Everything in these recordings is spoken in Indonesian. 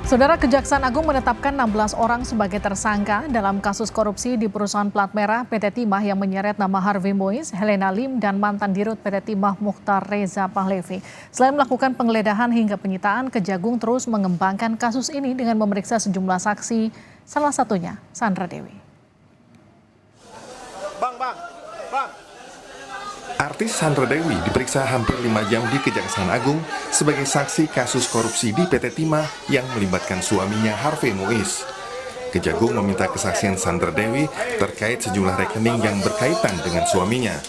Saudara, Kejaksaan Agung menetapkan 16 orang sebagai tersangka dalam kasus korupsi di perusahaan plat merah PT Timah yang menyeret nama Harvey Mois, Helena Lim, dan mantan dirut PT Timah Mukhtar Reza Pahlevi. Selain melakukan penggeledahan hingga penyitaan, Kejagung terus mengembangkan kasus ini dengan memeriksa sejumlah saksi, salah satunya Sandra Dewi. Artis Sandra Dewi diperiksa hampir 5 jam di Kejaksaan Agung sebagai saksi kasus korupsi di PT Timah yang melibatkan suaminya Harvey Mois. Kejagung meminta kesaksian Sandra Dewi terkait sejumlah rekening yang berkaitan dengan suaminya.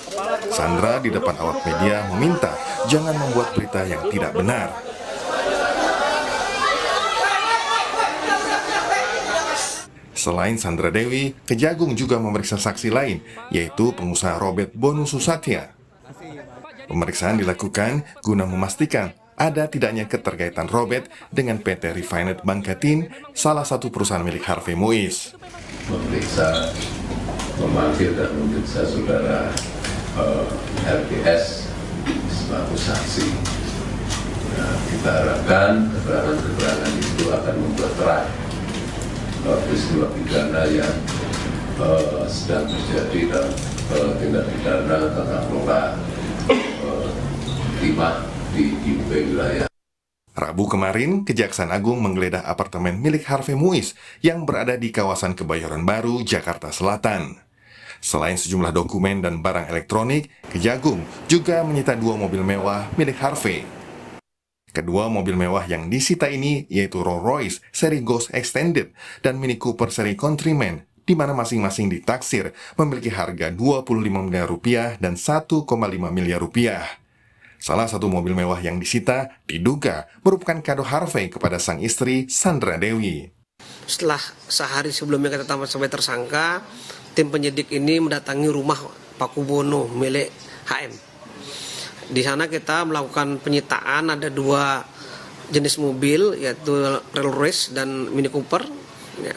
Sandra di depan awak media meminta jangan membuat berita yang tidak benar. Selain Sandra Dewi, Kejagung juga memeriksa saksi lain, yaitu pengusaha Robert Bonu Susatya. Pemeriksaan dilakukan guna memastikan ada tidaknya keterkaitan Robert dengan PT Refinet Bangkatin, salah satu perusahaan milik Harvey Mois. Memanggil dan memeriksa saudara LPS sebagai saksi. Nah, kita harapkan keterangan-keterangan itu akan membuat terang peristiwa pidana yang sedang terjadi dalam tindak pidana tata kelola timah di wilayah. Rabu kemarin, Kejaksaan Agung menggeledah apartemen milik Harvey Mois yang berada di kawasan Kebayoran Baru, Jakarta Selatan. Selain sejumlah dokumen dan barang elektronik, Kejagung juga menyita 2 mobil mewah milik Harvey. Kedua mobil mewah yang disita ini yaitu Rolls Royce seri Ghost Extended dan Mini Cooper seri Countryman, di mana masing-masing ditaksir memiliki harga 25 miliar rupiah dan 1,5 miliar rupiah. Salah satu mobil mewah yang disita diduga merupakan kado Harvey kepada sang istri Sandra Dewi. Setelah sehari sebelumnya kita tetapkan sebagai tersangka, tim penyidik ini mendatangi rumah Paku Bono milik HM. Di sana kita melakukan penyitaan, ada 2 jenis mobil, yaitu Rolls Royce dan Mini Cooper. Ya.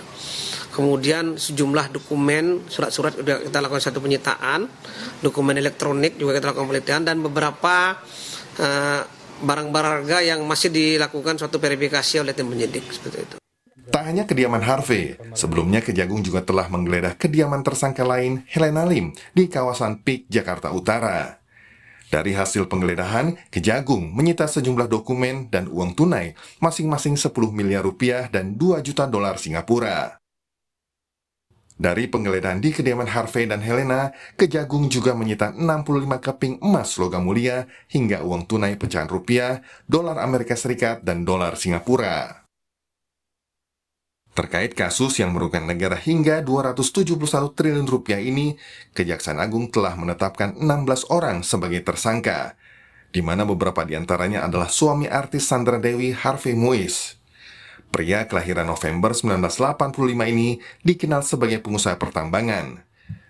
Kemudian sejumlah dokumen, surat-surat kita lakukan satu penyitaan, dokumen elektronik juga kita lakukan penelitian, dan beberapa barang-barang harga yang masih dilakukan suatu verifikasi oleh tim penyidik seperti itu. Tak hanya kediaman Harvey, sebelumnya Kejagung juga telah menggeledah kediaman tersangka lain, Helena Lim, di kawasan PIK, Jakarta Utara. Dari hasil penggeledahan, Kejagung menyita sejumlah dokumen dan uang tunai, masing-masing 10 miliar rupiah dan 2 juta dolar Singapura. Dari penggeledahan di kediaman Harvey dan Helena, Kejagung juga menyita 65 keping emas logam mulia hingga uang tunai pecahan rupiah, dolar Amerika Serikat, dan dolar Singapura. Terkait kasus yang merugikan negara hingga 271 triliun rupiah ini, Kejaksaan Agung telah menetapkan 16 orang sebagai tersangka, di mana beberapa diantaranya adalah suami artis Sandra Dewi, Harvey Mois. Pria kelahiran November 1985 ini dikenal sebagai pengusaha pertambangan.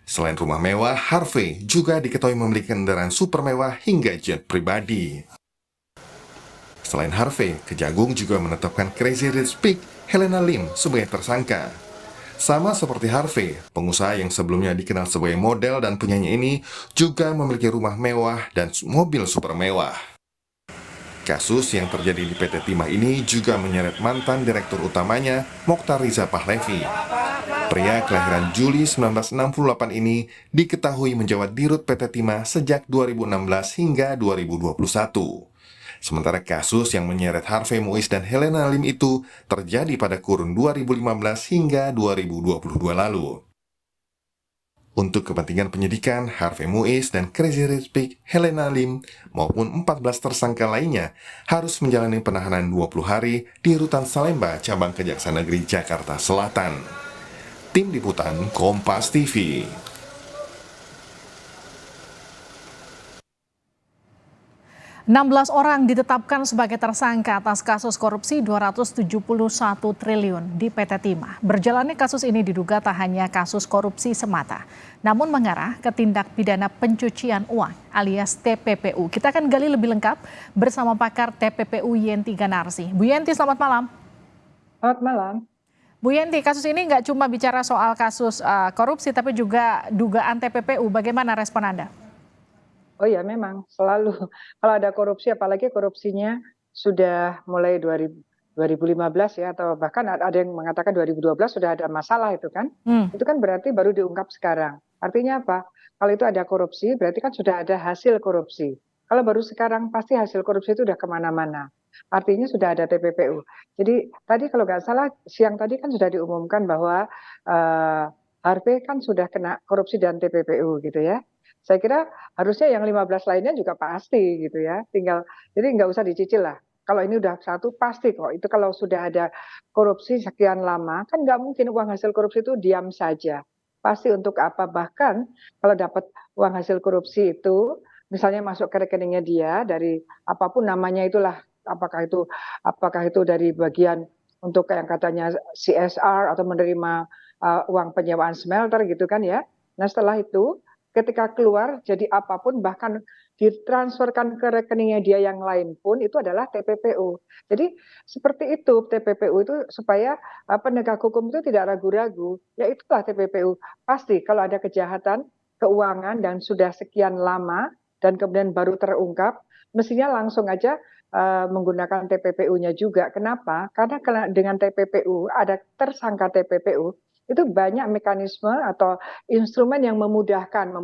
Selain rumah mewah, Harvey juga diketahui memiliki kendaraan super mewah hingga jet pribadi. Selain Harvey, Kejagung juga menetapkan Crazy Rich Pig Helena Lim sebagai tersangka. Sama seperti Harvey, pengusaha yang sebelumnya dikenal sebagai model dan penyanyi ini juga memiliki rumah mewah dan mobil super mewah. Kasus yang terjadi di PT Timah ini juga menyeret mantan direktur utamanya, Mukhtar Reza Pahlevi. Pria kelahiran Juli 1968 ini diketahui menjabat dirut PT Timah sejak 2016 hingga 2021. Sementara kasus yang menyeret Harvey Mois dan Helena Lim itu terjadi pada kurun 2015 hingga 2022 lalu. Untuk kepentingan penyidikan, Harvey Mois dan Crazy Rich Pig Helena Lim maupun 14 tersangka lainnya harus menjalani penahanan 20 hari di Rutan Salemba, Cabang Kejaksaan Negeri Jakarta Selatan. Tim Liputan Kompas TV. 16 orang ditetapkan sebagai tersangka atas kasus korupsi 271 triliun di PT Timah. Berjalannya kasus ini diduga tak hanya kasus korupsi semata, namun mengarah ke tindak pidana pencucian uang alias TPPU. Kita akan gali lebih lengkap bersama pakar TPPU Yenti Ganarsi. Bu Yenti, selamat malam. Selamat malam. Bu Yenti, kasus ini nggak cuma bicara soal kasus korupsi, tapi juga dugaan TPPU. Bagaimana respon Anda? Oh ya, memang selalu kalau ada korupsi, apalagi korupsinya sudah mulai 2015 ya, atau bahkan ada yang mengatakan 2012 sudah ada masalah itu kan. Itu kan berarti baru diungkap sekarang. Artinya apa? Kalau itu ada korupsi, berarti kan sudah ada hasil korupsi. Kalau baru sekarang, pasti hasil korupsi itu udah kemana-mana. Artinya sudah ada TPPU. Jadi tadi kalau nggak salah, siang tadi kan sudah diumumkan bahwa Harvey kan sudah kena korupsi dan TPPU gitu ya. Saya kira harusnya yang 15 lainnya juga pasti gitu ya. Jadi nggak usah dicicil lah. Kalau ini udah satu pasti kok. Itu kalau sudah ada korupsi sekian lama, kan nggak mungkin uang hasil korupsi itu diam saja. Pasti untuk apa? Bahkan kalau dapat uang hasil korupsi itu, misalnya masuk ke rekeningnya dia dari apapun namanya itulah, apakah itu dari bagian untuk yang katanya CSR atau menerima uang penyewaan smelter gitu kan ya. Nah setelah itu ketika keluar jadi apapun bahkan ditransferkan ke rekeningnya dia yang lain pun itu adalah TPPU. Jadi seperti itu TPPU itu supaya penegak hukum itu tidak ragu-ragu. Ya itulah TPPU. Pasti kalau ada kejahatan keuangan dan sudah sekian lama dan kemudian baru terungkap, mestinya langsung aja menggunakan TPPU-nya juga. Kenapa? Karena dengan TPPU ada tersangka TPPU itu banyak mekanisme atau instrumen yang memudahkan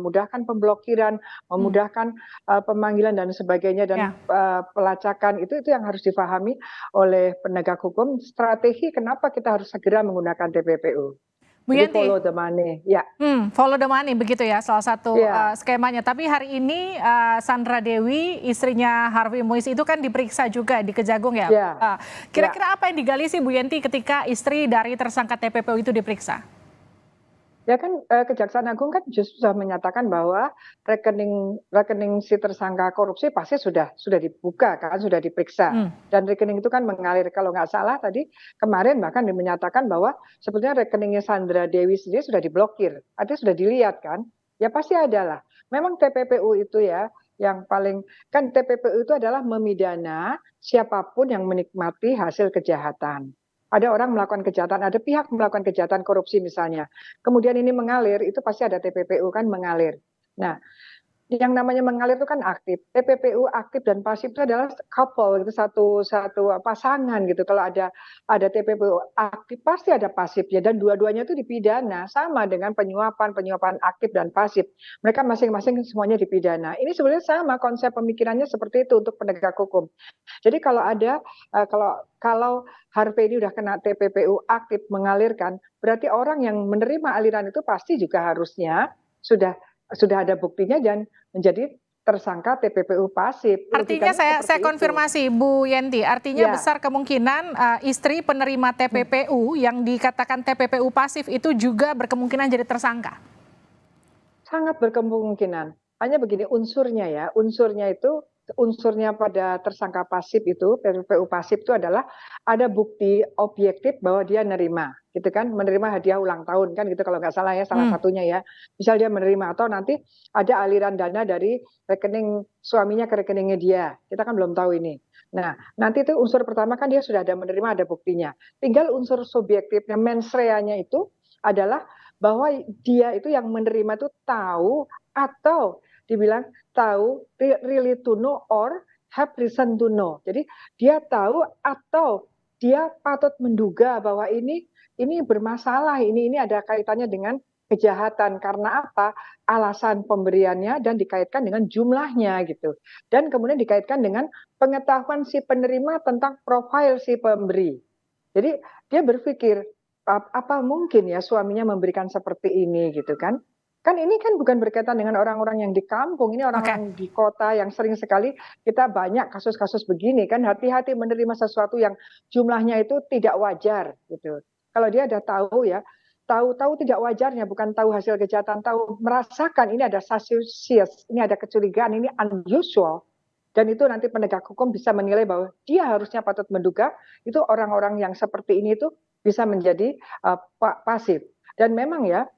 pemblokiran, memudahkan pemanggilan dan sebagainya dan pelacakan itu yang harus difahami oleh penegak hukum. Strategi kenapa kita harus segera menggunakan TPPU. Bu Jadi Yenti, follow the money, ya. Follow the money begitu ya salah satu Ya. skemanya. Tapi hari ini Sandra Dewi, istrinya Harvey Moise itu kan diperiksa juga di Kejagung ya. Ya. Kira-kira apa yang digali sih Bu Yenti ketika istri dari tersangka TPPU itu diperiksa? Ya kan Kejaksaan Agung kan justru sudah menyatakan bahwa rekening si tersangka korupsi pasti sudah dibuka kan, sudah diperiksa. Dan rekening itu kan mengalir, kalau nggak salah tadi kemarin bahkan menyatakan bahwa sebetulnya rekeningnya Sandra Dewi sendiri sudah diblokir, artinya sudah dilihat kan. Ya pasti ada lah. Memang TPPU itu ya yang paling, kan TPPU itu adalah memidana siapapun yang menikmati hasil kejahatan. Ada orang melakukan kejahatan, ada pihak melakukan kejahatan korupsi misalnya. Kemudian ini mengalir, itu pasti ada TPPU kan mengalir. Nah, yang namanya mengalir itu kan aktif. TPPU aktif dan pasif itu adalah couple, itu satu pasangan gitu. Kalau ada TPPU aktif pasti ada pasifnya dan dua-duanya itu dipidana sama dengan penyuapan aktif dan pasif. Mereka masing-masing semuanya dipidana. Ini sebenarnya sama konsep pemikirannya seperti itu untuk penegak hukum. Jadi kalau kalau Harvey ini udah kena TPPU aktif mengalirkan, berarti orang yang menerima aliran itu pasti juga harusnya sudah ada buktinya dan menjadi tersangka TPPU pasif. Artinya saya konfirmasi Bu Yenti, artinya besar kemungkinan istri penerima TPPU yang dikatakan TPPU pasif itu juga berkemungkinan jadi tersangka. Sangat berkemungkinan. Hanya begini unsurnya pada tersangka pasif itu, TPPU pasif itu adalah ada bukti objektif bahwa dia menerima hadiah ulang tahun kan gitu kalau nggak salah ya, salah satunya ya. Misal dia menerima atau nanti ada aliran dana dari rekening suaminya ke rekeningnya dia. Kita kan belum tahu ini. Nah, nanti itu unsur pertama kan dia sudah ada menerima, ada buktinya. Tinggal unsur subjektifnya, mens rea-nya itu adalah bahwa dia itu yang menerima itu tahu atau dibilang tahu, really to know or have reason to know. Jadi dia tahu atau dia patut menduga bahwa ini bermasalah, ini ada kaitannya dengan kejahatan. Karena apa? Alasan pemberiannya dan dikaitkan dengan jumlahnya gitu. Dan kemudian dikaitkan dengan pengetahuan si penerima tentang profil si pemberi. Jadi dia berpikir apa mungkin ya suaminya memberikan seperti ini gitu kan. Kan ini kan bukan berkaitan dengan orang-orang yang di kampung, ini orang-orang di kota yang sering sekali kita banyak kasus-kasus begini kan, hati-hati menerima sesuatu yang jumlahnya itu tidak wajar gitu. Kalau dia ada tahu ya, tahu tidak wajarnya, bukan tahu hasil kejahatan, tahu merasakan ini ada suspicious, ini ada kecurigaan, ini unusual. Dan itu nanti penegak hukum bisa menilai bahwa dia harusnya patut menduga itu orang-orang yang seperti ini itu bisa menjadi pasif. Dan memang ya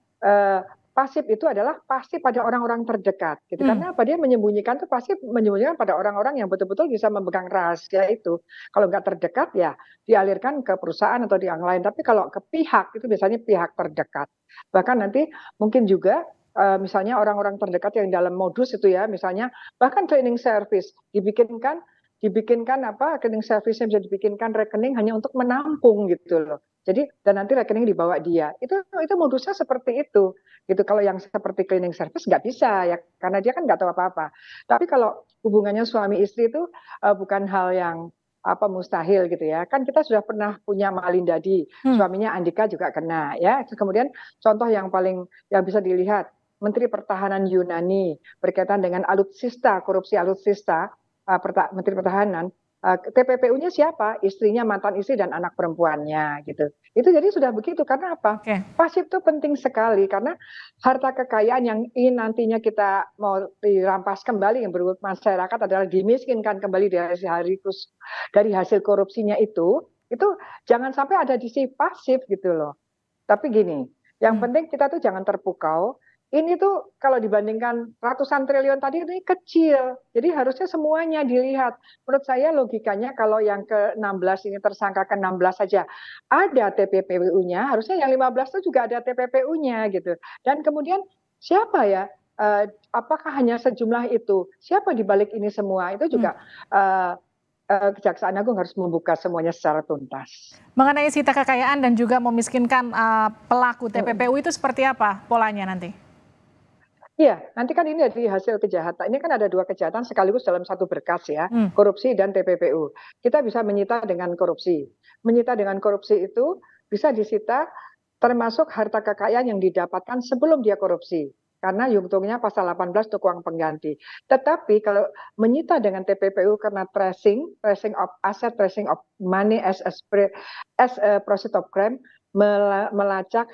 pasif itu adalah pasti pada orang-orang terdekat gitu. Karena apa? Dia menyembunyikan itu pasti menyembunyikan pada orang-orang yang betul-betul bisa memegang rahasia itu. Kalau nggak terdekat ya dialirkan ke perusahaan atau di yang lain. Tapi kalau ke pihak itu biasanya pihak terdekat. Bahkan nanti mungkin juga misalnya orang-orang terdekat yang dalam modus itu ya, misalnya bahkan cleaning service dibikinkan dibikinkan rekening servisnya bisa dibikinkan rekening hanya untuk menampung gitu loh. Jadi dan nanti rekening dibawa dia. Itu modusnya seperti itu. Gitu. Kalau yang seperti cleaning service nggak bisa ya karena dia kan nggak tahu apa-apa. Tapi kalau hubungannya suami istri itu bukan hal yang mustahil gitu ya. Kan kita sudah pernah punya Malindadi, suaminya Andika juga kena ya. Kemudian contoh yang bisa dilihat Menteri Pertahanan Yunani berkaitan dengan alutsista, korupsi alutsista, Menteri Pertahanan, TPPU-nya siapa? Istrinya, mantan istri dan anak perempuannya gitu. Itu jadi sudah begitu karena apa? Oke. Pasif itu penting sekali karena harta kekayaan yang ingin nantinya kita mau dirampas kembali yang berbuat masyarakat adalah dimiskinkan kembali dari hasil korupsinya itu jangan sampai ada di sisi pasif gitu loh. Tapi gini, yang penting kita tuh jangan terpukau. Ini tuh kalau dibandingkan ratusan triliun tadi ini kecil. Jadi harusnya semuanya dilihat. Menurut saya logikanya kalau yang ke-16 ini tersangka ke-16 saja ada TPPU-nya, harusnya yang 15 itu juga ada TPPU-nya gitu. Dan kemudian siapa ya? Apakah hanya sejumlah itu? Siapa di balik ini semua? Itu juga Kejaksaan Agung harus membuka semuanya secara tuntas. Mengenai sita kekayaan dan juga memiskinkan pelaku TPPU itu seperti apa polanya nanti? Iya, nanti kan ini dari hasil kejahatan. Ini kan ada 2 kejahatan sekaligus dalam satu berkas ya, korupsi dan TPPU. Kita bisa menyita dengan korupsi. Menyita dengan korupsi itu bisa disita termasuk harta kekayaan yang didapatkan sebelum dia korupsi. Karena yungtungnya pasal 18 untuk uang pengganti. Tetapi kalau menyita dengan TPPU karena tracing of asset, tracing of money as a proceeds of crime, melacak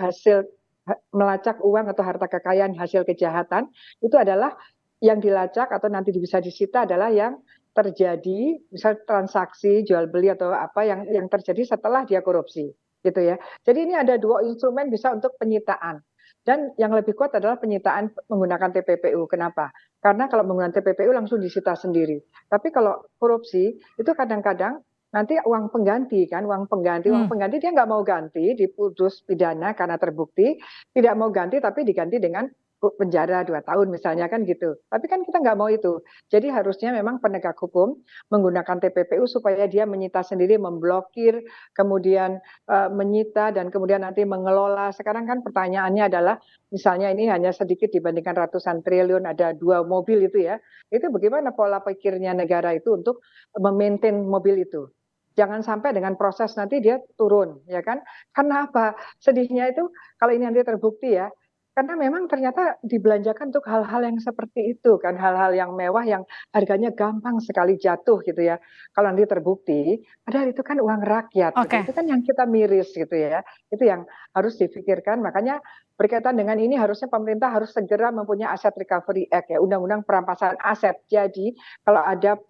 uang atau harta kekayaan hasil kejahatan, itu adalah yang dilacak atau nanti bisa disita adalah yang terjadi misal transaksi jual beli atau apa yang terjadi setelah dia korupsi gitu ya. Jadi ini ada 2 instrumen bisa untuk penyitaan. Dan yang lebih kuat adalah penyitaan menggunakan TPPU. Kenapa? Karena kalau menggunakan TPPU langsung disita sendiri. Tapi kalau korupsi itu kadang-kadang nanti uang pengganti dia nggak mau ganti, diputus pidana karena terbukti, tidak mau ganti tapi diganti dengan penjara 2 tahun misalnya kan gitu. Tapi kan kita nggak mau itu. Jadi harusnya memang penegak hukum menggunakan TPPU supaya dia menyita sendiri, memblokir, kemudian menyita dan kemudian nanti mengelola. Sekarang kan pertanyaannya adalah misalnya ini hanya sedikit dibandingkan ratusan triliun, ada 2 mobil itu ya. Itu bagaimana pola pikirnya negara itu untuk memaintain mobil itu? Jangan sampai dengan proses nanti dia turun, ya kan? Karena apa? Sedihnya itu kalau ini nanti terbukti ya, karena memang ternyata dibelanjakan untuk hal-hal yang seperti itu kan, hal-hal yang mewah yang harganya gampang sekali jatuh gitu ya. Kalau nanti terbukti, padahal itu kan uang rakyat, gitu. Itu kan yang kita miris gitu ya. Itu yang harus difikirkan. Makanya berkaitan dengan ini harusnya pemerintah harus segera mempunyai Asset Recovery Act ya, Undang-Undang Perampasan Aset. Jadi kalau ada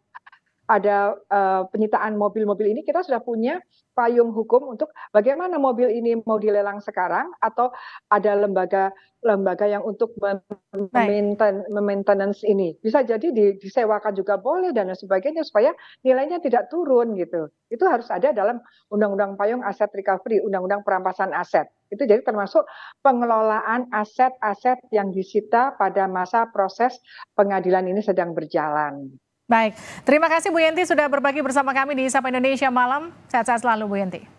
penyitaan mobil-mobil ini kita sudah punya payung hukum untuk bagaimana mobil ini mau dilelang sekarang atau ada lembaga yang untuk maintenance ini bisa jadi disewakan juga boleh dan sebagainya supaya nilainya tidak turun gitu. Itu harus ada dalam Undang-Undang Payung Aset Recovery, Undang-Undang Perampasan Aset. Itu jadi termasuk pengelolaan aset-aset yang disita pada masa proses pengadilan ini sedang berjalan. Baik, terima kasih Bu Yenti sudah berbagi bersama kami di Sapa Indonesia Malam. Sehat-sehat selalu Bu Yenti.